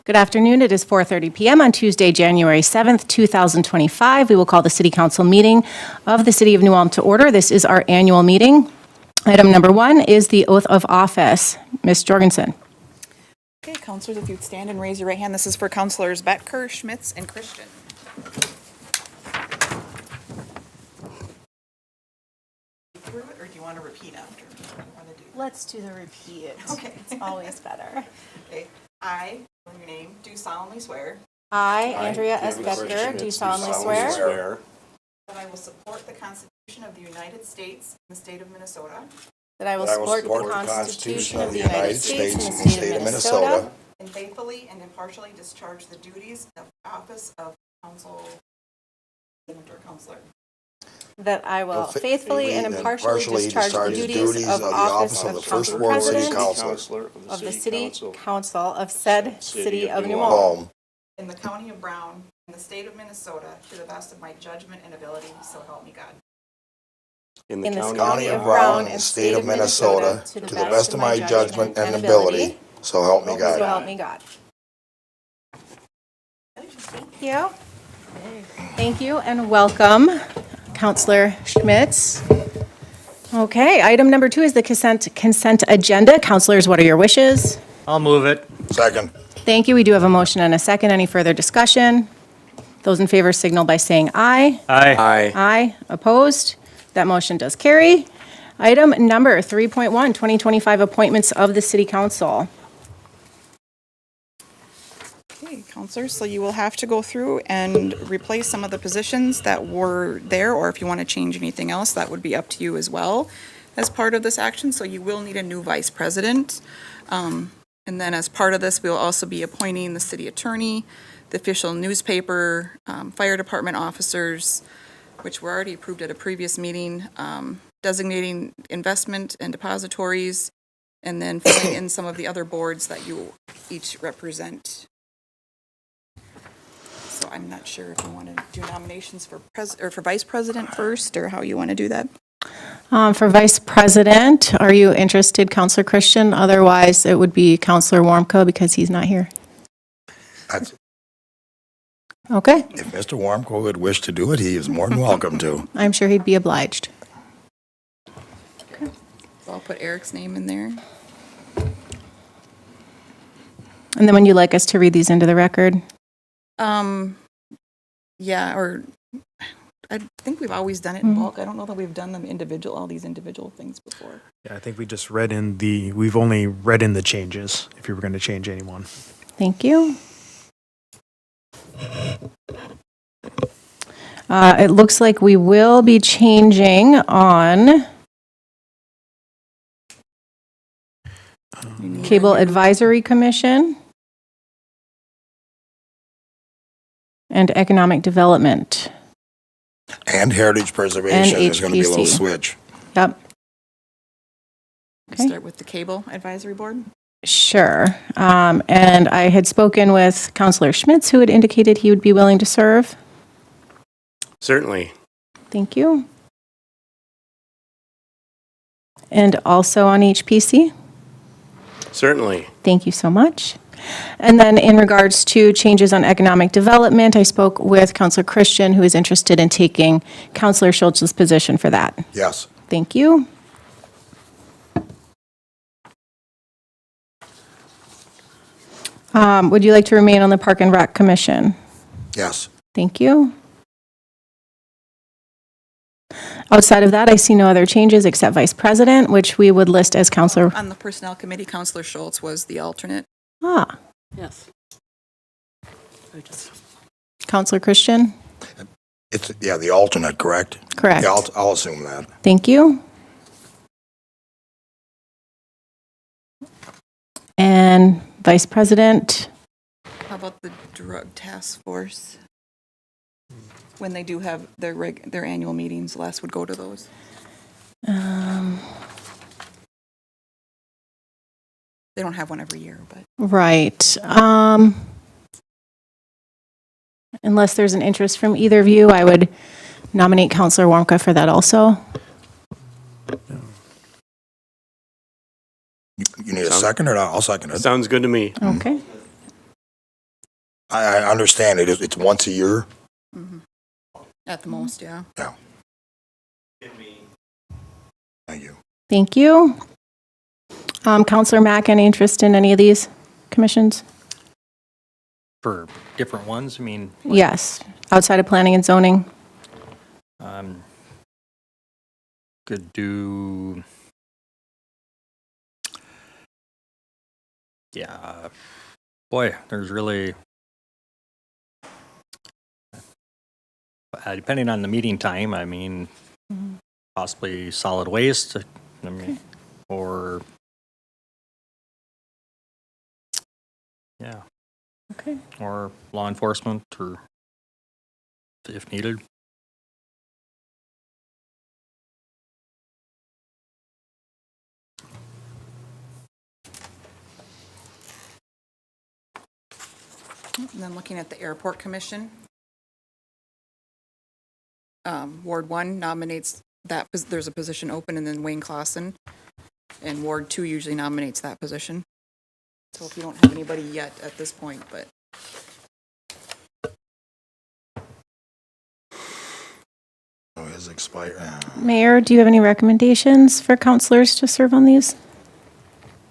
Good afternoon. It is 4:30 p.m. on Tuesday, January 7th, 2025. We will call the City Council meeting of the City of New Ulm to order. This is our annual meeting. Item number 1 is the oath of office. Ms. Jorgensen. Okay, councilors, if you'd stand and raise your right hand. This is for councilors Becker, Schmitz, and Christian. Through it, or do you want to repeat after? What do you want to do? Let's do the repeat. Okay. It's always better. Okay, I, on your name, do solemnly swear I, Andrea S. Becker, do solemnly swear that I will support the Constitution of the United States and the state of Minnesota, that I will support the Constitution of the United States and the state of Minnesota, and faithfully and impartially discharge the duties of the office of council, or counselor. that I will faithfully and impartially discharge the duties of the office of Council President of the City Council of said City of New Ulm In the county of Brown, in the state of Minnesota, to the best of my judgment and ability, so help me God. in the county of Brown and state of Minnesota to the best of my judgment and ability. So help me So God. help me God. Thank you. Thank you and welcome, Councilor Schmitz. Okay, item number 2 is the consent agenda. Councilors, what are your wishes? I'll move it. Second. Thank you. We do have a motion and a second. Any further discussion? Those in favor signal by saying aye. Aye. Aye. Opposed? That motion does carry. Item number 3.1, 2025 appointments of the City Council. Okay, counselors, so you will have to go through and replace some of the positions that were there, or if you want to change anything else, that would be up to you as well as part of this action. So you will need a new vice president. And then as part of this, we'll also be appointing the city attorney, the official newspaper, fire department officers, which were already approved at a previous meeting, designating investment and depositories, and then filling in some of the other boards that you each represent. So I'm not sure if you want to do nominations for vice president first, or how you want to do that. For Vice President, are you interested, Councilor Christian? Otherwise, it would be Councilor Warmka because he's not here. That's- Okay, If Mr. Warmco would wish to do it, he is more than welcome to. I'm sure he'd be obliged. So I'll put Eric's name in there. And then when you like us to read these into the record? Yeah, or I think we've always done it in bulk. I don't know that we've done them all these individual things before. Yeah, I think we just we've only read in the changes, if you were going to change anyone. Thank you. It looks like we will be changing on Cable Advisory Commission and Economic Development. And Heritage Preservation, there's going to be a little HPC. switch. Yep. Okay. Start with the Cable Advisory Board. Sure. And I had spoken with Councilor Schmitz, who had indicated he would be willing to serve. Certainly. Thank you. And also on HPC. Certainly. Thank you so much. And then in regards to changes on economic development, I spoke with Councilor Christian, who is interested in taking Councilor Schultz's position for that. Yes. Thank you. Would you like to remain on the Park and Rec Commission? Yes. Thank you. Outside of that, I see no other changes except Vice President, which we would list as Councilor. On the Personnel Committee, Councilor Schultz was the alternate. Yes. Councilor Christian? It's, the alternate, correct? Correct. Yeah, I'll assume that. Thank you. And Vice President? How about the Drug Task Force? When they do have their annual meetings, Les would go to those. They don't have one every year, but. Right. Unless there's an interest from either of you, I would nominate Councilor Warmka for that also. You need a second or not? I'll second it. Sounds good to me. Okay. I understand it. It's once a year. At the most, yeah. Yeah. Thank you. Thank you. Counselor Mack, any interest in any of these commissions? For different ones, I mean, Yes, outside of planning and zoning. could do, yeah, boy, there's really, depending on the meeting time, I mean, possibly solid waste, I mean, or, yeah, Okay. or law enforcement, or if needed. And then looking at the Airport Commission. Ward 1 nominates that, there's a position open, and then Wayne Clausen. And Ward 2 usually nominates that position. So if you don't have anybody yet at this point, but Oh, his expired. Mayor, do you have any recommendations for counselors to serve on these?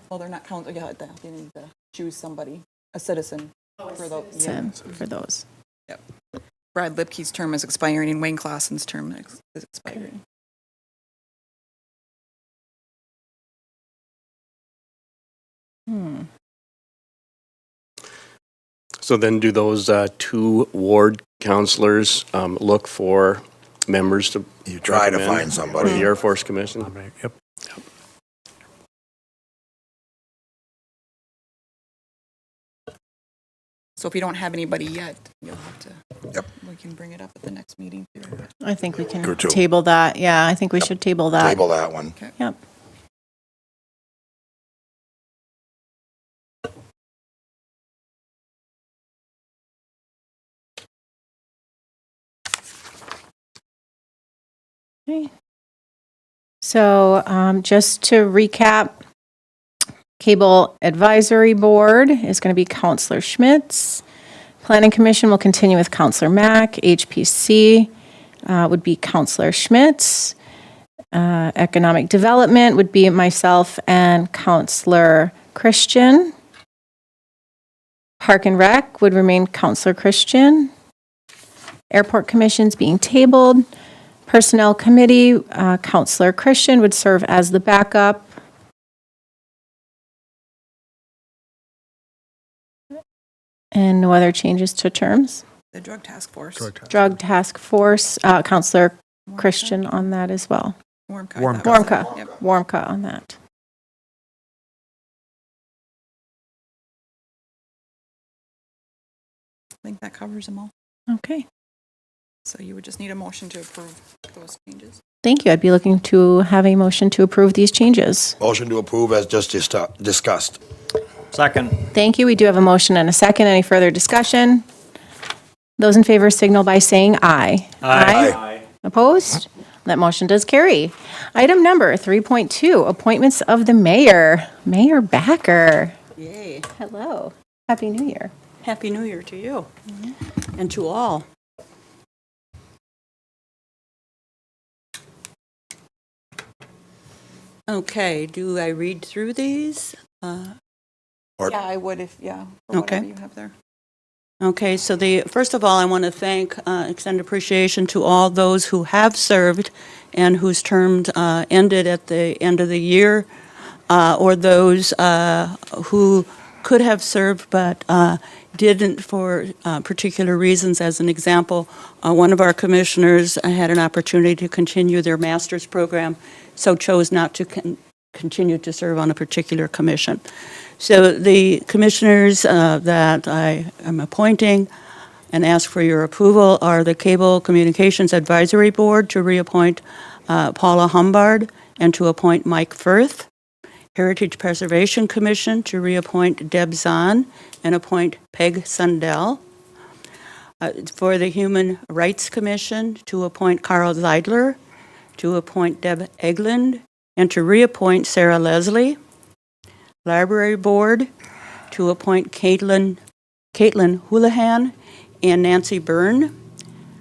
well, they're not counting. Yeah, they need to choose somebody, a citizen. For those. Yep. Brad Lipke's term is expiring, and Wayne Clausen's term is expiring. So then do those two ward counselors look for members to You try to recommend find for somebody. the Air Force Commission? Yep. So if you don't have anybody yet, you'll have to. Yep. We can bring it up at the next meeting too. I think we Or can two. table that. Yeah, I think we should table that. Table that one. Yep. Okay. So just to recap, Cable Advisory Board is going to be Counselor Schmitz. Planning Commission will continue with Counselor Mack. HPC would be Counselor Schmitz. Economic Development would be myself and Counselor Christian. Park and Rec would remain Counselor Christian. Airport Commission's being tabled. Personnel Committee, Counselor Christian would serve as the backup. And no other changes to terms. The Drug Task Force. Drug Task Force, Counselor Christian on that as well. Warmka. Warmka, Yep. Warmka on that. I think that covers them all. Okay, So you would just need a motion to approve those changes. thank you. I'd be looking to have a motion to approve these changes. Motion to approve as just discussed. Second. Thank you. We do have a motion and a second. Any further discussion? Those in favor signal by saying aye. Aye. Opposed? That motion does carry. Item number 3.2, appointments of the mayor. Mayor Backer. Yay. Hello. Happy New Year. Happy New Year to you and to all. Okay, do I read through these? Or- Yeah, I would if, yeah, for Okay. whatever you have there. Okay, so first of all, I want to extend appreciation to all those who have served and whose terms ended at the end of the year, or those who could have served but didn't for particular reasons. As an example, one of our commissioners had an opportunity to continue their master's program, so chose not to continue to serve on a particular commission. So the commissioners that I am appointing and ask for your approval are the Cable Communications Advisory Board to reappoint Paula Humbard and to appoint Mike Firth. Heritage Preservation Commission to reappoint Deb Zahn and appoint Peg Sundell. For the Human Rights Commission to appoint Carl Zeidler, to appoint Deb Eglund, and to reappoint Sarah Leslie. Library Board to appoint Caitlin Caitlin Houlihan and Nancy Byrne.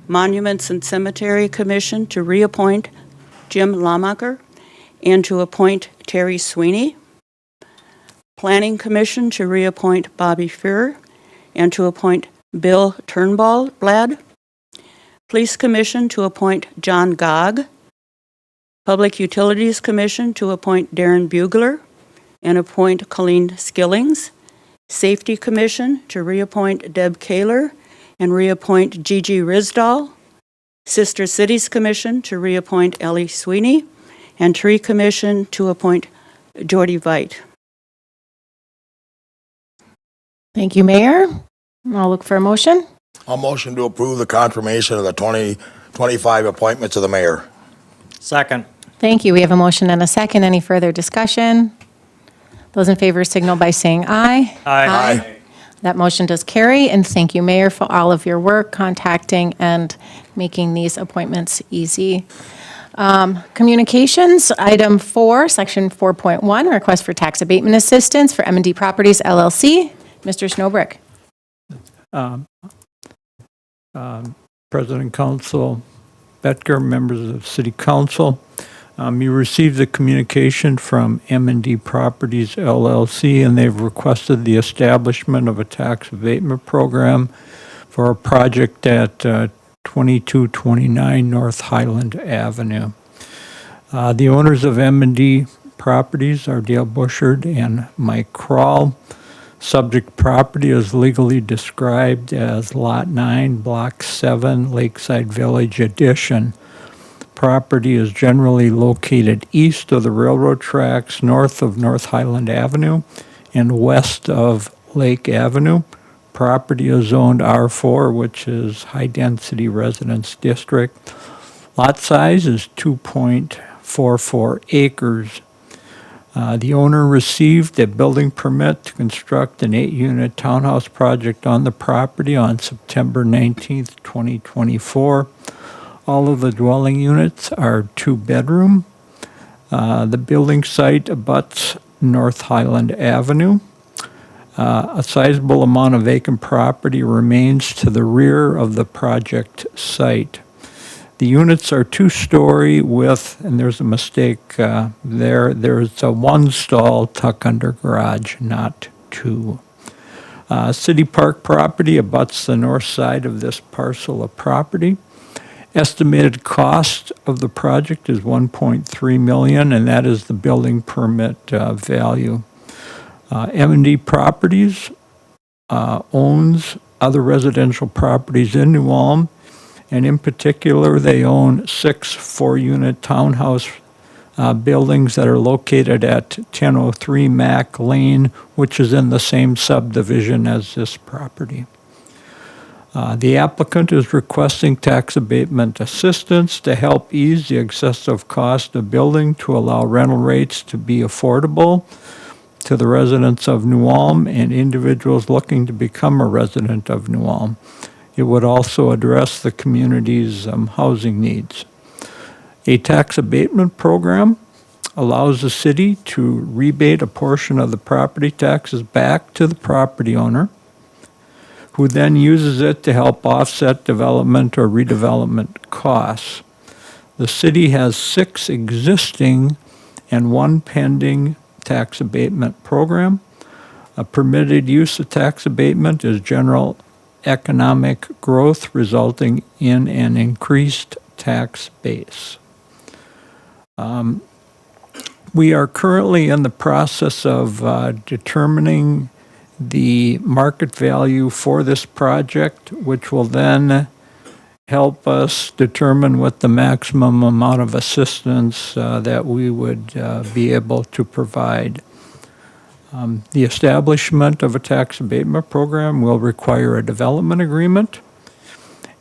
Monuments and Cemetery Commission to reappoint Jim Lamacher and to appoint Terry Sweeney. Planning Commission to reappoint Bobby Fear and to appoint Bill Turnblad. Police Commission to appoint John Gogg. Public Utilities Commission to appoint Darren Bugler and appoint Colleen Skillings. Safety Commission to reappoint Deb Kaler and reappoint Gigi Rizdal. Sister Cities Commission to reappoint Ellie Sweeney. And Tree Commission to appoint Jordy Veit. Thank you, Mayor. I'll look for a motion. I'll motion to approve the confirmation of the 2025 appointments of the mayor. Second. Thank you. We have a motion and a second. Any further discussion? Those in favor signal by saying aye. Aye. That motion does carry, and thank you, Mayor, for all of your work contacting and making these appointments easy. Communications, item 4, section 4.1, request for tax abatement assistance for M&D Properties LLC. Mr. Snowbrick. President Council Betker, members of City Council. You received a communication from M&D Properties LLC, and they've requested the establishment of a tax abatement program for a project at 2229 North Highland Avenue. The owners of M&D Properties are Dale Bushard and Mike Kroll. Subject property is legally described as Lot 9, Block 7, Lakeside Village Addition. Property is generally located east of the railroad tracks, north of North Highland Avenue, and west of Lake Avenue. Property is zoned R4, which is High Density Residence District. Lot size is 2.44 acres. The owner received a building permit to construct an 8-unit townhouse project on the property on September 19th, 2024. All of the dwelling units are 2-bedroom. The building site abuts North Highland Avenue. A sizable amount of vacant property remains to the rear of the project site. The units are 2-story with, and there's a mistake there's a 1-stall tuck-under garage, not 2. City Park property abuts the north side of this parcel of property. Estimated cost of the project is $1.3 million, and that is the building permit value. M&D Properties owns other residential properties in New Ulm, and in particular, they own 6 4-unit townhouse buildings that are located at 1003 Mack Lane, which is in the same subdivision as this property. The applicant is requesting tax abatement assistance to help ease the excessive cost of building to allow rental rates to be affordable to the residents of New Ulm and individuals looking to become a resident of New Ulm. It would also address the community's housing needs. A tax abatement program allows the city to rebate a portion of the property taxes back to the property owner, who then uses it to help offset development or redevelopment costs. The city has 6 existing and 1 pending tax abatement program. A permitted use of tax abatement is general economic growth resulting in an increased tax base. We are currently in the process of determining the market value for this project, which will then help us determine what the maximum amount of assistance that we would be able to provide. The establishment of a tax abatement program will require a development agreement,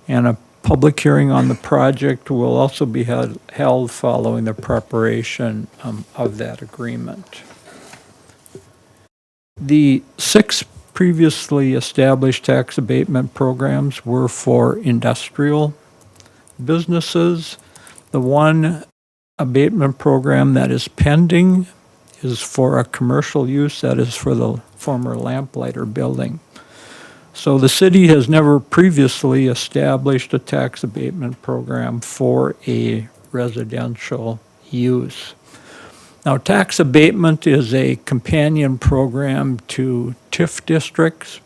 and a public hearing on the project will also be held following the preparation of that agreement. The 6 previously established tax abatement programs were for industrial businesses. The one abatement program that is pending is for a commercial use, that is for the former Lamplighter building. So the city has never previously established a tax abatement program for a residential use. Now, tax abatement is a companion program to TIF districts.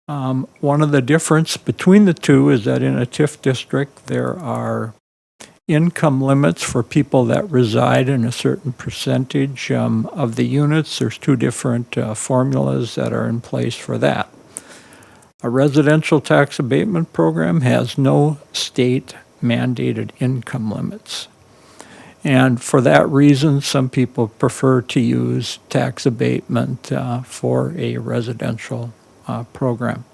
One of the difference between the two is that in a TIF district, there are income limits for people that reside in a certain percentage of the units. There's two different formulas that are in place for that. A residential tax abatement program has no state mandated income limits. And for that reason, some people prefer to use tax abatement for a residential program.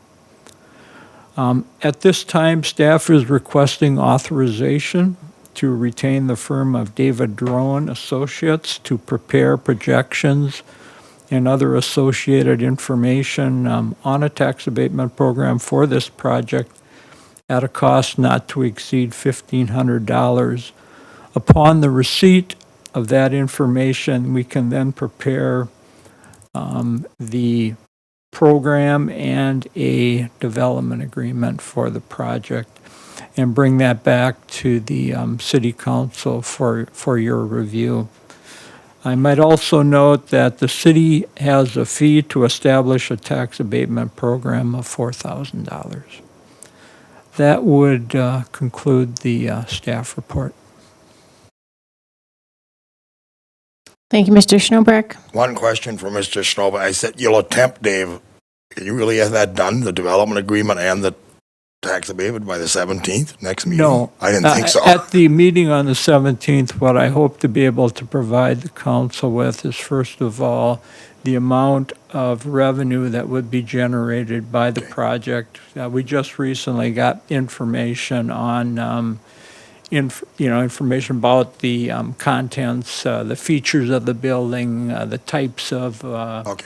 At this time, staff is requesting authorization to retain the firm of David Drone Associates to prepare projections and other associated information on a tax abatement program for this project at a cost not to exceed $1,500. Upon the receipt of that information, we can then prepare the program and a development agreement for the project and bring that back to the city council for your review. I might also note that the city has a fee to establish a tax abatement program of $4,000. That would conclude the staff report. Thank you, Mr. Schnobreck. One question for Mr. Schnobel. I said you'll attempt, Dave. Can you really have that done, the development agreement and the tax abatement by the 17th, next meeting? No. I didn't think so. At the meeting on the 17th, what I hope to be able to provide the council with is, first of all, the amount of revenue that would be generated by the project. We just recently got information on, information about the contents, the features of the building, the types of, Okay.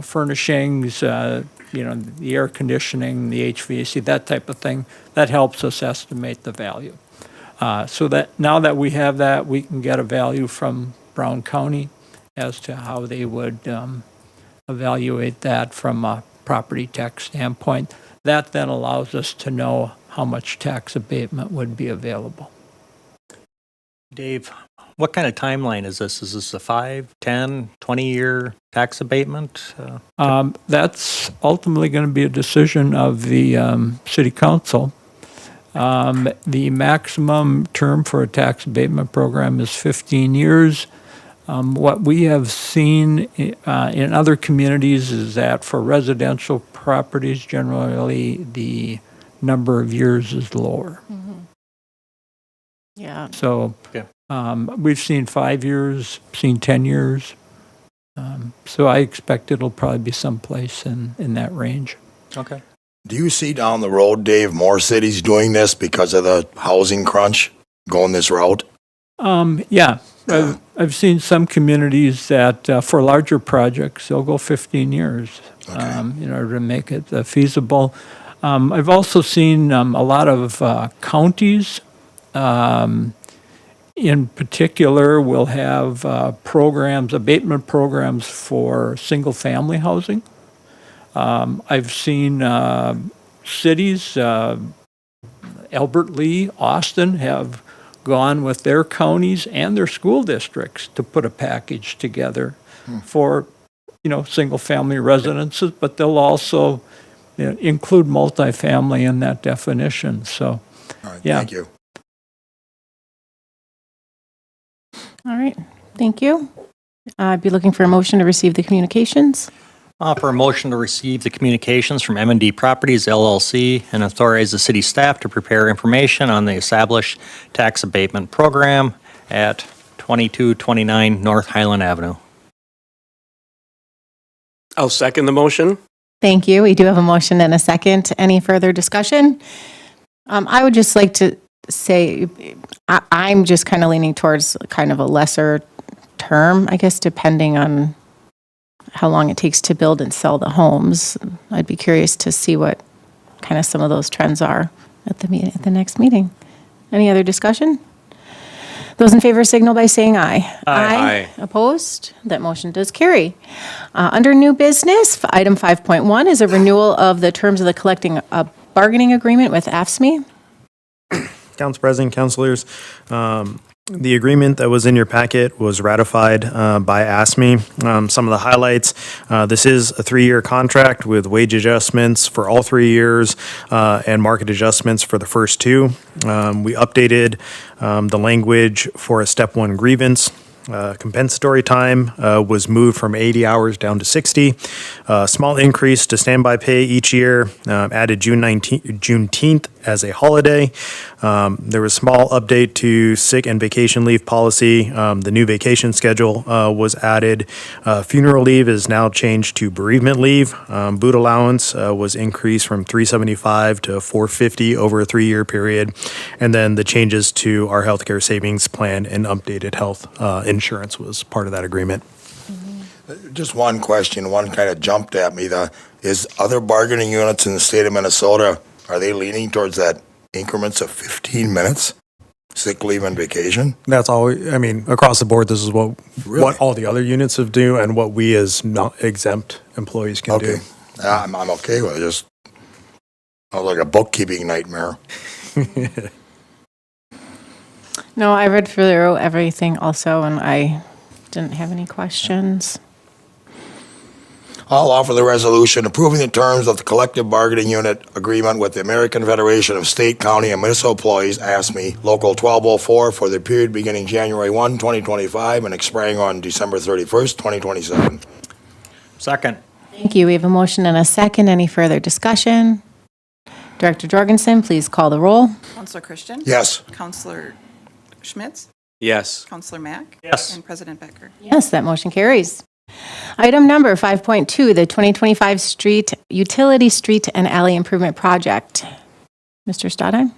furnishings, the air conditioning, the HVAC, that type of thing. That helps us estimate the value. So that now that we have that, we can get a value from Brown County as to how they would evaluate that from a property tax standpoint. That then allows us to know how much tax abatement would be available. Dave, what kind of timeline is this? Is this a 5, 10, 20-year tax abatement? That's ultimately going to be a decision of the city council. The maximum term for a tax abatement program is 15 years. What we have seen in other communities is that for residential properties, generally the number of years is lower. Yeah. So Okay. we've seen 5 years, seen 10 years. So I expect it'll probably be someplace in that range. Okay. Do you see down the road, Dave, more cities doing this because of the housing crunch, going this route? Yeah, I've seen some communities that for larger projects, they'll go 15 years in order to make it feasible. I've also seen a lot of counties in particular will have programs, abatement programs for single-family housing. I've seen cities, Albert Lee, Austin, have gone with their counties and their school districts to put a package together for, single-family residences, but they'll also include multifamily in that definition. So, All right, Yeah. thank you. All right. Thank you. I'd be looking for a motion to receive the communications. For a motion to receive the communications from M&D Properties LLC and authorize the city staff to prepare information on the established tax abatement program at 2229 North Highland Avenue. I'll second the motion. Thank you. We do have a motion and a second. Any further discussion? I would just like to say, I'm just kind of leaning towards kind of a lesser term, I guess, depending on how long it takes to build and sell the homes. I'd be curious to see what kind of some of those trends are at the next meeting. Any other discussion? Those in favor signal by saying aye. Aye. Opposed? That motion does carry. Under new business, item 5.1 is a renewal of the terms of the collecting bargaining agreement with AFSMI. Council President, councilors, the agreement that was in your packet was ratified by ASME. Some of the highlights, this is a 3-year contract with wage adjustments for all 3 years and market adjustments for the first 2. We updated the language for a step 1 grievance. Compensatory time was moved from 80 hours down to 60. Small increase to standby pay each year, added Juneteenth as a holiday. There was a small update to sick and vacation leave policy. The new vacation schedule was added. Funeral leave is now changed to bereavement leave. Boot allowance was increased from $375 to $450 over a 3-year period. And then the changes to our healthcare savings plan and updated health insurance was part of that agreement. Just one question, one kind of jumped at me. Is other bargaining units in the state of Minnesota, are they leaning towards that increments of 15 minutes? Sick leave and vacation? That's all, across the board, this is what Really? all the other units have do and what we as not exempt employees can do. Okay. I'm okay with it. Just, sounds like a bookkeeping nightmare. No, I read through everything also, and I didn't have any questions. I'll offer the resolution approving the terms of the collective bargaining unit agreement with the American Federation of State, County, and Municipal Employees, ASME, Local 1204, for the period beginning January 1, 2025, and expiring on December 31st, 2027. Second. Thank you. We have a motion and a second. Any further discussion? Director Jorgensen, please call the roll. Counselor Christian? Yes. Counselor Schmitz? Yes. Counselor Mack? Yes. And President Becker? Yes, that motion carries. Item number 5.2, the 2025 Utility Street and Alley Improvement Project. Mr. Stadheim?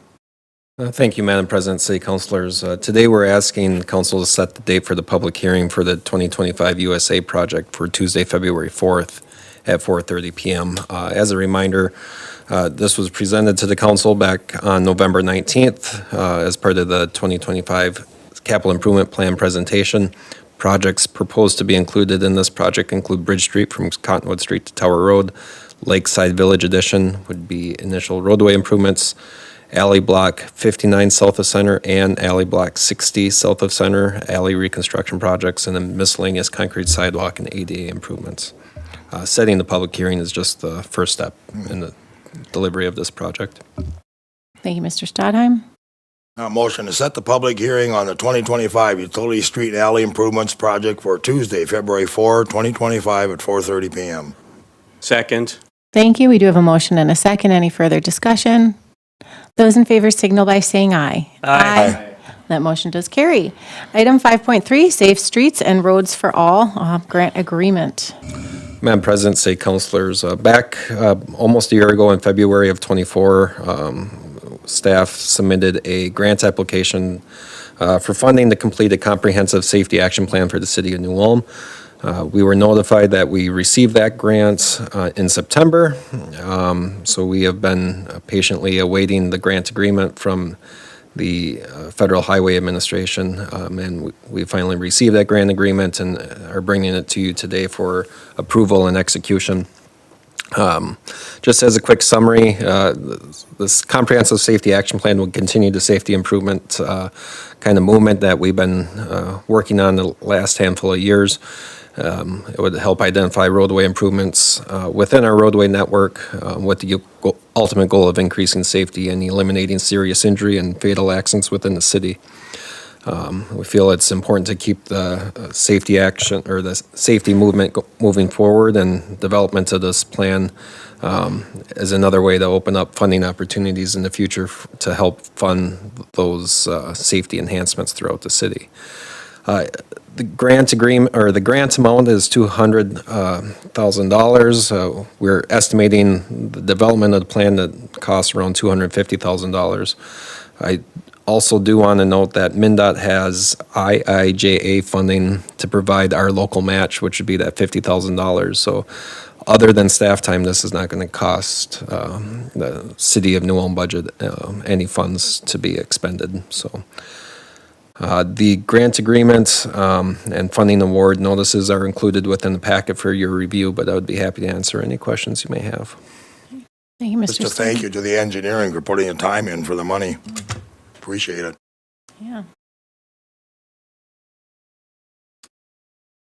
Thank you, Madam President, City Councilors. Today, we're asking council to set the date for the public hearing for the 2025 USA project for Tuesday, February 4th at 4:30 p.m. As a reminder, this was presented to the council back on November 19th as part of the 2025 Capital Improvement Plan presentation. Projects proposed to be included in this project include Bridge Street from Cottonwood Street to Tower Road, Lakeside Village Addition would be initial roadway improvements, Alley Block 59 south of Center and Alley Block 60 south of Center, alley reconstruction projects, and then miscellaneous concrete sidewalk and ADA improvements. Setting the public hearing is just the first step in the delivery of this project. Thank you, Mr. Stadheim. Motion to set the public hearing on the 2025 Utility Street Alley Improvements Project for Tuesday, February 4, 2025 at 4:30 p.m. Second. Thank you. We do have a motion and a second. Any further discussion? Those in favor signal by saying aye. Aye. That motion does carry. Item 5.3, Safe Streets and Roads for All Grant Agreement. Madam President, City Councilors, back almost a year ago in February of '24, staff submitted a grant application for funding to complete a comprehensive safety action plan for the city of New Ulm. We were notified that we received that grant in September, so we have been patiently awaiting the grant agreement from the Federal Highway Administration, and we finally received that grant agreement and are bringing it to you today for approval and execution. Just as a quick summary, this comprehensive safety action plan will continue the safety improvement kind of movement that we've been working on the last handful of years. It would help identify roadway improvements within our roadway network with the ultimate goal of increasing safety and eliminating serious injury and fatal accidents within the city. We feel it's important to keep the safety action or the safety movement moving forward, and development of this plan is another way to open up funding opportunities in the future to help fund those safety enhancements throughout the city. The grant agreement, or the grant amount, is $200,000. We're estimating the development of the plan that costs around $250,000. I also do want to note that MnDOT has IIJA funding to provide our local match, which would be that $50,000. So other than staff time, this is not going to cost the city of New Ulm budget any funds to be expended. So The grant agreement and funding award notices are included within the packet for your review, but I would be happy to answer any questions you may have. Thank you, Just Mr. a thank Stone. you to the engineering for putting the time in for the money. Appreciate it. Yeah.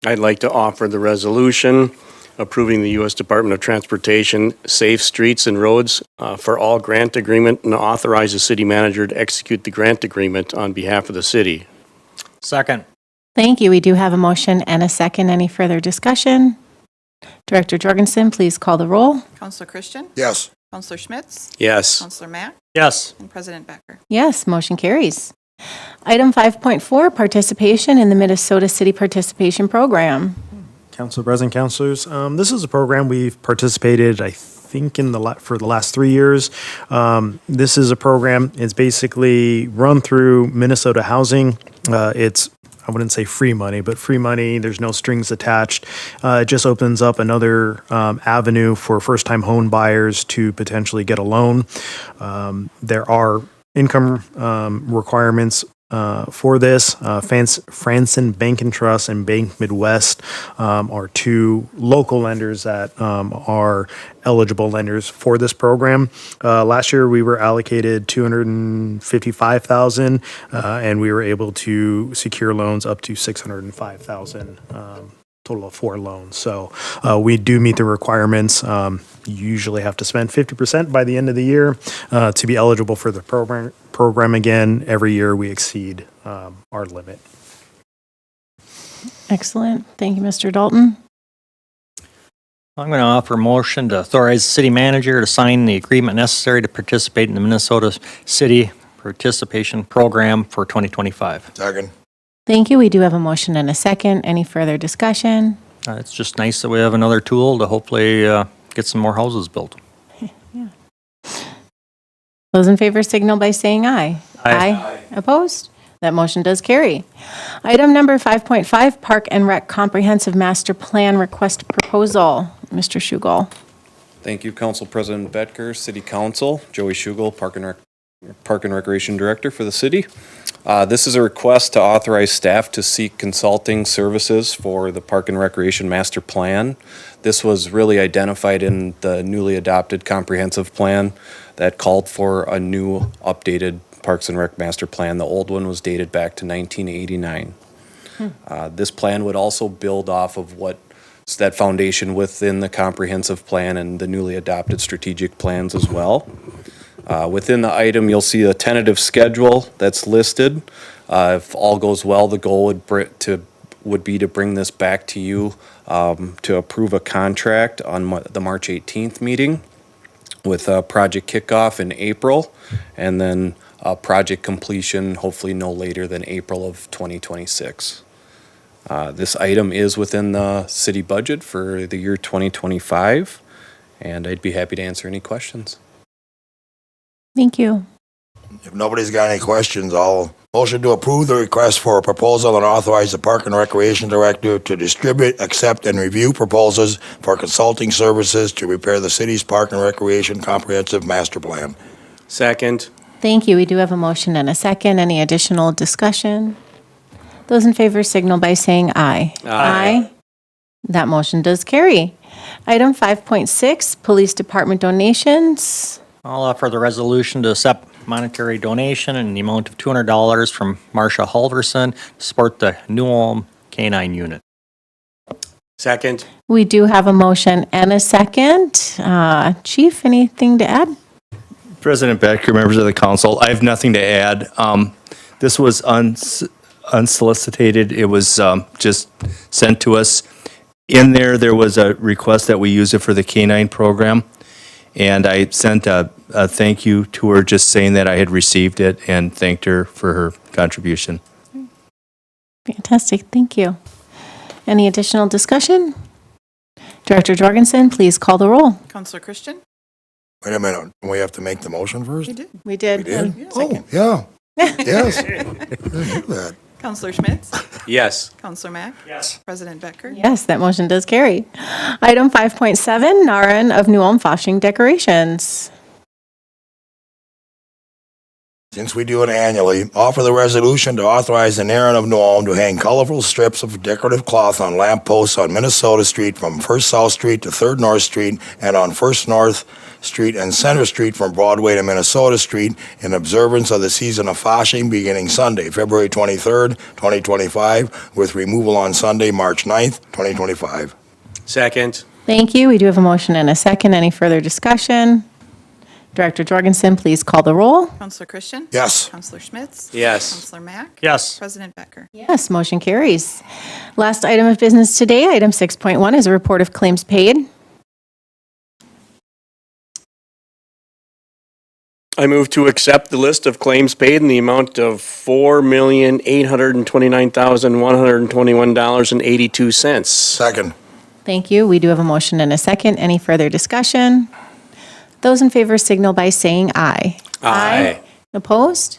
I'd like to offer the resolution approving the U.S. Department of Transportation Safe Streets and Roads for all grant agreement and authorize the city manager to execute the grant agreement on behalf of the city. Second. Thank you. We do have a motion and a second. Any further discussion? Director Jorgensen, please call the roll. Counselor Christian? Yes. Counselor Schmitz? Yes. Counselor Mack? Yes. And President Becker? Yes, motion carries. Item 5.4, participation in the Minnesota City Participation Program. Council President, councilors, this is a program we've participated, I think, for the last 3 years. This is a program, it's basically run through Minnesota Housing. It's, I wouldn't say free money, but free money, there's no strings attached. It just opens up another avenue for first-time home buyers to potentially get a loan. There are income requirements for this. Franson Bank and Trust and Bank Midwest are two local lenders that are eligible lenders for this program. Last year, we were allocated $255,000, and we were able to secure loans up to $605,000. Total of 4 loans. So we do meet the requirements. You usually have to spend 50% by the end of the year to be eligible for the program again. Every year we exceed our limit. Excellent. Thank you, Mr. Dalton. I'm going to offer a motion to authorize the city manager to sign the agreement necessary to participate in the Minnesota City Participation Program for 2025. Second. Thank you. We do have a motion and a second. Any further discussion? It's just nice that we have another tool to hopefully get some more houses built. Those in favor signal by saying aye. Aye. Opposed? That motion does carry. Item number 5.5, Park and Rec Comprehensive Master Plan Request Proposal. Mr. Shugel. Thank you, Council President Betker, City Council, Joey Shugel, Park and Recreation Director for the city. This is a request to authorize staff to seek consulting services for the Park and Recreation Master Plan. This was really identified in the newly adopted comprehensive plan that called for a new updated Parks and Rec Master Plan. The old one was dated back to 1989. This plan would also build off of what's that foundation within the comprehensive plan and the newly adopted strategic plans as well. Within the item, you'll see a tentative schedule that's listed. If all goes well, the goal would be to bring this back to you to approve a contract on the March 18th meeting with a project kickoff in April and then project completion hopefully no later than April of 2026. This item is within the city budget for the year 2025, and I'd be happy to answer any questions. Thank you. If nobody's got any questions, I'll motion to approve the request for a proposal and authorize the Park and Recreation Director to distribute, accept, and review proposals for consulting services to prepare the city's Park and Recreation Comprehensive Master Plan. Second. Thank you. We do have a motion and a second. Any additional discussion? Those in favor signal by saying aye. Aye. That motion does carry. Item 5.6, Police Department donations. I'll offer the resolution to accept monetary donation in the amount of $200 from Marcia Halverson to support the New Ulm K-9 unit. Second. We do have a motion and a second. Chief, anything to add? President Becker, members of the council, I have nothing to add. This was unsolicited. It was just sent to us. In there was a request that we use it for the K-9 program. And I sent a thank you to her just saying that I had received it and thanked her for her contribution. Fantastic. Thank you. Any additional discussion? Director Jorgensen, please call the roll. Counselor Christian? Wait a minute, we have to make the motion first? You did. We did. We did? Oh, yeah. Yes. I didn't do that. Counselor Schmitz? Yes. Counselor Mack? Yes. President Becker? Yes, that motion does carry. Item 5.7, Naren of New Ulm Fashing Decorations. since we do it annually, offer the resolution to authorize the Aaron of New Ulm to hang colorful strips of decorative cloth on lamp posts on Minnesota Street from First South Street to Third North Street and on First North Street and Center Street from Broadway to Minnesota Street in observance of the season of Fasching beginning Sunday, February 23rd, 2025, with removal on Sunday, March 9th, 2025. Second. Thank you. We do have a motion and a second. Any further discussion? Director Jorgensen, please call the roll. Counselor Christian? Yes. Counselor Schmitz? Yes. Counselor Mack? Yes. President Becker? Yes, motion carries. Last item of business today, item 6.1, is a report of claims paid. I move to accept the list of claims paid in the amount of $4,829,121.82. Second. Thank you. We do have a motion and a second. Any further discussion? Those in favor signal by saying aye. Aye. Opposed?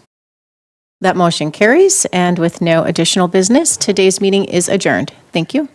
That motion carries, and with no additional business, today's meeting is adjourned. Thank you.